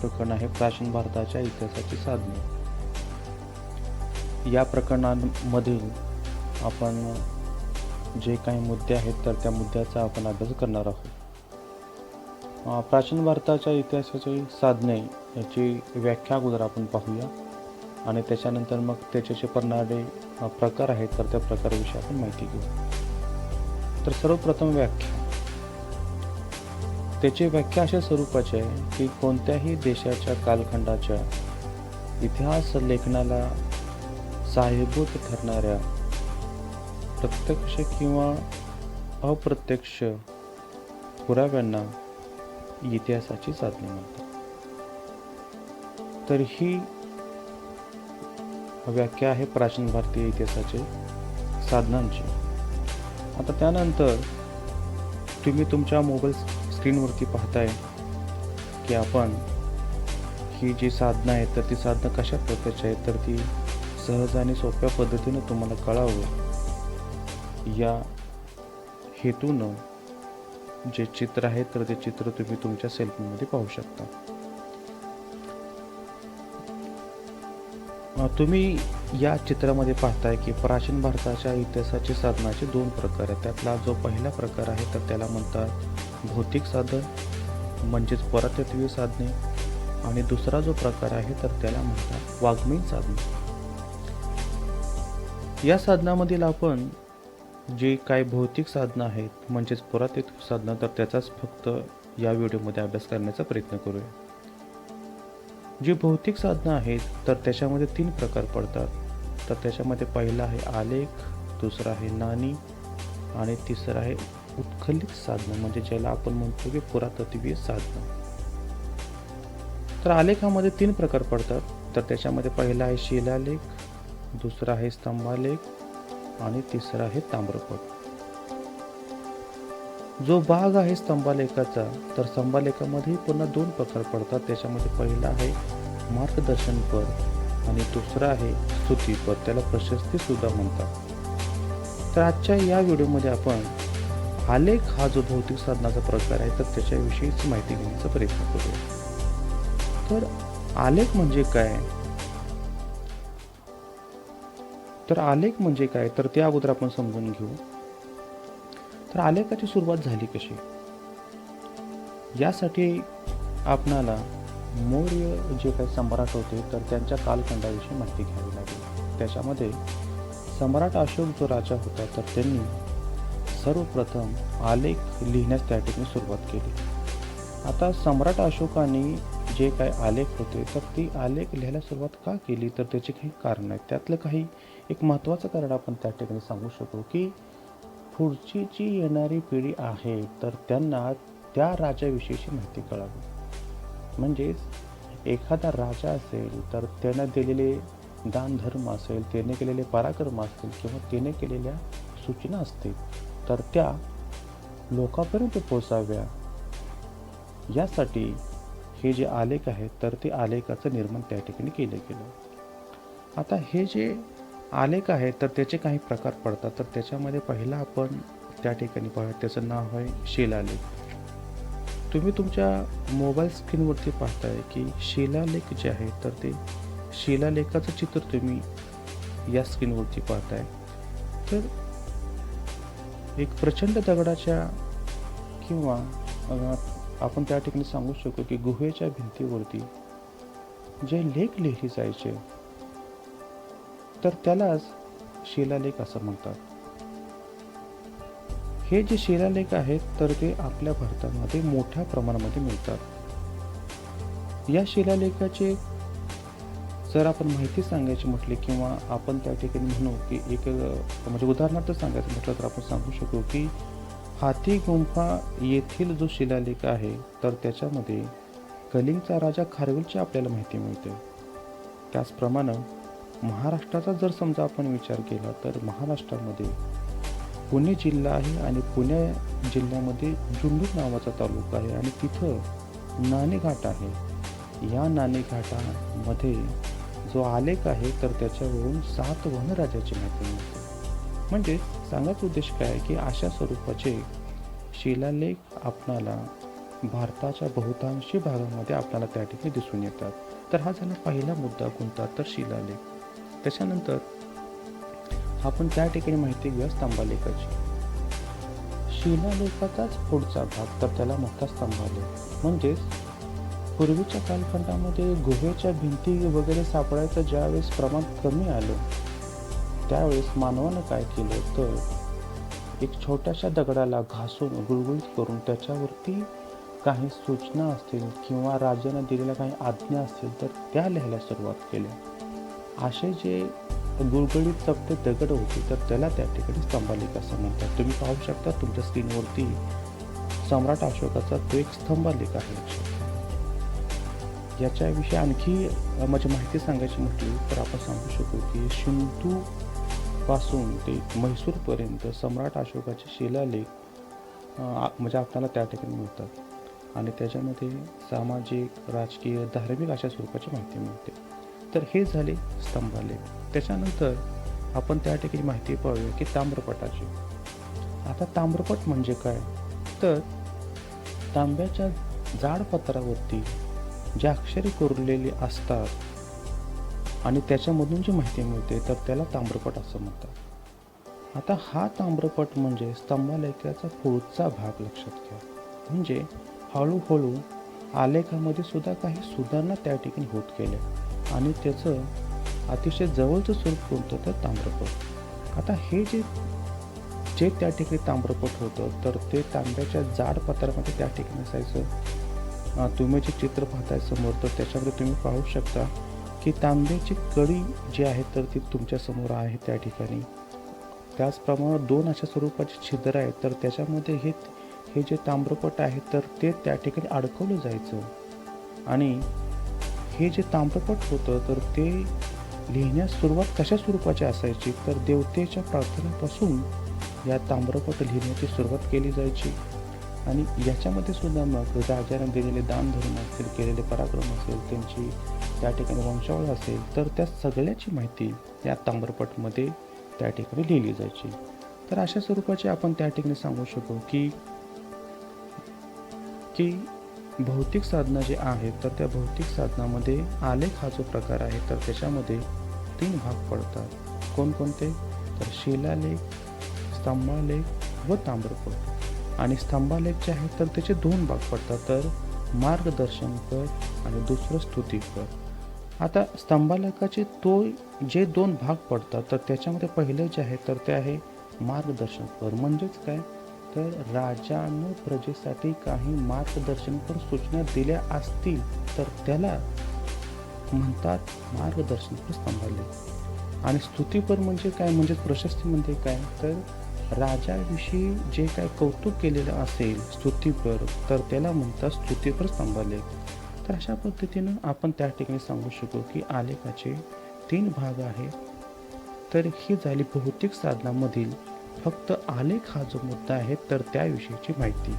प्रकरण आहे प्राचीन भारताच्या इतिहासाची साधने. या प्रकरणांमधील आपण जे काही मुद्दे आहेत तर त्या मुद्द्याचा आपण अभ्यास करणार आहोत. प्राचीन भारताच्या इतिहासाची साधने याची व्याख्या अगोदर आपण पाहूया आणि त्याच्यानंतर मग त्याचे जे पडणारे प्रकार आहेत तर त्या प्रकाराविषयी आपण माहिती घेऊ. तर सर्वप्रथम व्याख्या. त्याची व्याख्या अशा स्वरूपाची आहे की कोणत्याही देशाच्या कालखंडाच्या इतिहास लेखनाला सहाय्यभूत ठरणाऱ्या प्रत्यक्ष किंवा अप्रत्यक्ष पुराव्यांना इतिहासाची साधने म्हणतात. तर ही व्याख्या आहे प्राचीन भारतीय इतिहासाचे साधनांची. आता त्यानंतर तुम्ही तुमच्या मोबाईल स्क्रीनवरती पाहताय की आपण ही जी साधनं आहेत तर ती साधनं कशा प्रकारची आहेत तर ती सहज आणि सोप्या पद्धतीनं तुम्हाला कळावं या हेतूनं जे चित्र आहे तर ते चित्र तुम्ही तुमच्या सेलफोनमध्ये पाहू शकता. तुम्ही या चित्रामध्ये पाहताय की प्राचीन भारताच्या इतिहासाचे साधनाचे दोन प्रकार आहेत. त्यातला जो पहिला प्रकार आहे तर त्याला म्हणतात भौतिक साधन म्हणजेच पुरातत्वीय साधने आणि दुसरा जो प्रकार आहे तर त्याला म्हणतात वाङ्मयीन साधने. या साधनामधील आपण जे काही भौतिक साधनं आहेत म्हणजेच पुरातत्वीय साधनं तर त्याचाच फक्त या व्हिडिओमध्ये अभ्यास करण्याचा प्रयत्न करूया. जी भौतिक साधनं आहेत तर त्याच्यामध्ये 3 प्रकार पडतात. तर त्याच्यामध्ये पहिला आहे आलेख, दुसरा आहे नाणी आणि तिसरं आहे उत्खलित साधनं म्हणजे ज्याला आपण म्हणतो की पुरातत्वीय साधनं. तर आलेखामध्ये 3 प्रकार पडतात. तर त्याच्यामध्ये पहिला आहे शिलालेख, दुसरा आहे स्तंभालेख आणि तिसरा आहे ताम्रपट. जो भाग आहे स्तंभालेखाचा तर स्तंभालेखामध्ये पुन्हा 2 प्रकार पडतात. त्याच्यामध्ये पहिला आहे मार्गदर्शनपद आणि दुसरा आहे स्तुतीपद, त्याला प्रशस्ती सुद्धा म्हणतात. तर आजच्या या व्हिडिओमध्ये आपण आलेख हा जो भौतिक साधनाचा प्रकार आहे तर त्याच्याविषयीच माहिती घेण्याचा प्रयत्न करूया. तर आलेख म्हणजे काय तर आलेख म्हणजे काय तर त्या अगोदर आपण समजून घेऊ. तर आलेखाची सुरुवात झाली कशी यासाठी आपणाला मौर्य जे काही सम्राट होते तर त्यांच्या कालखंडाविषयी माहिती घ्यावी लागेल. त्याच्यामध्ये सम्राट अशोक जो राजा होता तर त्यांनी सर्वप्रथम आलेख लिहिण्यास त्या ठिकाणी सुरुवात केली. आता सम्राट अशोकाने जे काही आलेख होते तर ती आलेख लिहायला सुरुवात का केली तर त्याचे काही कारण आहेत. त्यातलं काही एक महत्त्वाचं कारण आपण त्या ठिकाणी सांगू शकतो की पुढची जी येणारी पिढी आहे तर त्यांना त्या राजाविषयीची माहिती कळावी. म्हणजेच एखादा राजा असेल तर त्यानं दिलेले दानधर्म असेल, त्याने केलेले पराक्रम असतील किंवा त्याने केलेल्या सूचना असतील तर त्या लोकांपर्यंत पोहोचाव्या यासाठी हे जे आलेख आहेत तर ते आलेखाचं निर्माण त्या ठिकाणी केलं गेलं. आता हे जे आलेख आहेत तर त्याचे काही प्रकार पडतात. तर त्याच्यामध्ये पहिला आपण त्या ठिकाणी पाहूया त्याचं नाव आहे शिलालेख. तुम्ही तुमच्या मोबाईल स्क्रीनवरती पाहताय की शिलालेख जे आहे तर ते शिलालेखाचं चित्र तुम्ही या स्क्रीनवरती पाहताय. तर एक प्रचंड दगडाच्या किंवा आपण त्या ठिकाणी सांगू शकतो की गुहेच्या भिंतीवरती जे लेख लिहिले जायचे तर त्यालाच शिलालेख असं म्हणतात. हे जे शिलालेख आहेत तर ते आपल्या भारतामध्ये मोठ्या प्रमाणामध्ये मिळतात. या शिलालेखाचे जर आपण माहिती सांगायची म्हटली किंवा आपण त्या ठिकाणी म्हणू की एक म्हणजे उदाहरणार्थ सांगायचं म्हटलं तर आपण सांगू शकू की हाती गुंफा येथील जो शिलालेख आहे तर त्याच्यामध्ये कलिंगचा राजा खारवेलची आपल्याला माहिती मिळते. त्याचप्रमाणे महाराष्ट्राचा जर समजा आपण विचार केला तर महाराष्ट्रामध्ये पुणे जिल्हा आहे आणि पुणे जिल्ह्यामध्ये जुन्नर नावाचा तालुका आहे आणि तिथं नाणेघाट आहे. या नाणेघाटामध्ये जो आलेख आहे तर त्याच्यावरून 7 वनराजाची माहिती मिळते. म्हणजे सांगायचा उद्देश काय आहे की अशा स्वरूपाचे शिलालेख आपणाला भारताच्या बहुतांशी भागामध्ये आपल्याला त्या ठिकाणी दिसून येतात. तर हा झाला पहिला मुद्दा कोणता, तर शिलालेख. त्याच्यानंतर आपण त्या ठिकाणी माहिती घेऊया स्तंभालेखाची. शिलालेखाचाच पुढचा भाग तर त्याला म्हणतात स्तंभालेख. म्हणजेच पूर्वीच्या कालखंडामध्ये गुहेच्या भिंती वगैरे सापडायचं ज्यावेळेस प्रमाण कमी आलं, त्यावेळेस मानवानं काय केलं तर एक छोट्याशा दगडाला घासून गुळगुळीत करून त्याच्यावरती काही सूचना असतील किंवा राजाने दिलेल्या काही आज्ञा असतील तर त्या लिहायला सुरुवात केल्या. असे जे गुळगुळीत चपटे दगड होते तर त्याला त्या ठिकाणी स्तंभालेख असं म्हणतात. तुम्ही पाहू शकता तुमच्या स्क्रीनवरती सम्राट अशोकाचा तो एक स्तंभालेख आहे. लक्षात याच्याविषयी आणखी म्हणजे माहिती सांगायची म्हटली तर आपण सांगू शकतो की सिंधू पासून ते म्हैसूरपर्यंत सम्राट अशोकाचे शिलालेख म्हणजे आपल्याला त्या ठिकाणी मिळतात आणि त्याच्यामध्ये सामाजिक, राजकीय, धार्मिक अशा स्वरूपाची माहिती मिळते. तर हे झाले स्तंभालेख. त्याच्यानंतर आपण त्या ठिकाणी माहिती पाहूया की ताम्रपटाची. आता ताम्रपट म्हणजे काय, तर तांब्याच्या जाड पत्रावरती जे अक्षरे कोरलेली असतात आणि त्याच्यामधून जी माहिती मिळते तर त्याला ताम्रपट असं म्हणतात. आता हा ताम्रपट म्हणजे स्तंभालेखाचा पुढचा भाग. लक्षात घ्या. म्हणजे हळूहळू आलेखामध्ये सुद्धा काही सुधारणा त्या ठिकाणी होत गेल्या आणि त्याचं अतिशय जवळचं स्वरूप कोणतं तर ताम्रपट. आता हे जे जे त्या ठिकाणी ताम्रपट होतं तर ते तांब्याच्या जाड पत्रामध्ये त्या ठिकाणी असायचं. तुम्ही जे चित्र पाहताय समोर तर त्याच्यामध्ये तुम्ही पाहू शकता की तांब्याची कडी जी आहे तर ती तुमच्या समोर आहे त्या ठिकाणी. त्याचप्रमाणे 2 अशा स्वरूपाचे छिद्र आहेत तर त्याच्यामध्ये हे जे ताम्रपट आहे तर ते त्या ठिकाणी अडकवलं जायचं आणि हे जे ताम्रपट होतं तर ते लिहिण्यास सुरुवात कशा स्वरूपाची असायची तर देवतेच्या प्रार्थनेपासून या ताम्रपट लिहिण्याची सुरुवात केली जायची आणि याच्यामध्ये सुद्धा मग राजाने दिलेले दानधर्म असेल, केलेले पराक्रम असेल, त्यांची त्या ठिकाणी वंशावळ असेल तर त्या सगळ्याची माहिती या ताम्रपटमध्ये त्या ठिकाणी लिहिली जायची. तर अशा स्वरूपाचे आपण त्या ठिकाणी सांगू शकतो की की भौतिक साधनं जे आहेत तर त्या भौतिक साधनामध्ये आलेख हा जो प्रकार आहे तर त्याच्यामध्ये 3 भाग पडतात. कोणकोणते, तर शिलालेख, स्तंभालेख व ताम्रपट. आणि स्तंभालेख जे आहेत तर त्याचे 2 भाग पडतात, तर मार्गदर्शनपर आणि दुसरं स्तुतीपर. आता स्तंभालेखाचे जे 2 भाग पडतात तर त्याच्यामध्ये पहिले जे आहे तर ते आहे मार्गदर्शनपर. म्हणजेच काय, तर राजानं प्रजेसाठी काही मार्गदर्शनपर सूचना दिल्या असतील तर त्याला म्हणतात मार्गदर्शनपर स्तंभालेख. आणि स्तुतीपर म्हणजे काय, म्हणजे प्रशस्ती म्हणजे काय, तर राजाविषयी जे काय कौतुक केलेलं असेल स्तुतीपर तर त्याला म्हणतात स्तुतीपर स्तंभालेख. तर अशा पद्धतीनं आपण त्या ठिकाणी सांगू शकतो की आलेखाचे 3 भाग आहेत. तर ही झाली भौतिक साधनामधील फक्त आलेख हा जो मुद्दा आहे तर त्याविषयीची माहिती.